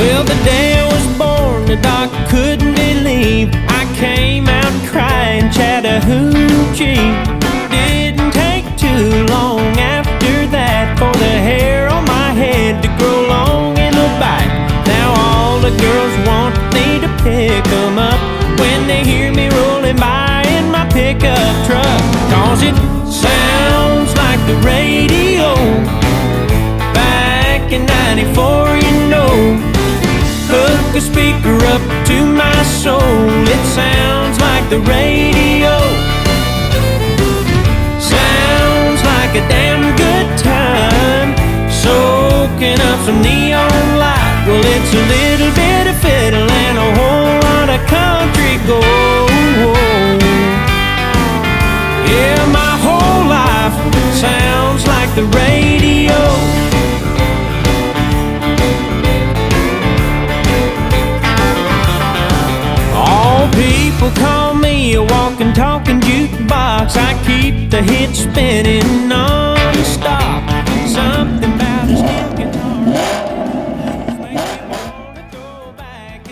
Well, the day I was born, the doc couldn't believe I came out crying Chattahoochee. Didn't take too long after that for the hair on my head to grow long in the back. Now all the girls want me to pick 'em up when they hear me rolling by in my pickup truck. 'Cause it sounds like the radio back in '94, you know. Hook a speaker up to my soul, it sounds like the radio. Sounds like a damn good time, soaking up some neon light. Well, it's a little bit of fiddle and a whole lot of country gold. Yeah, my whole life sounds like the radio. People call me a walking, talking jukebox. I keep the hits spinning on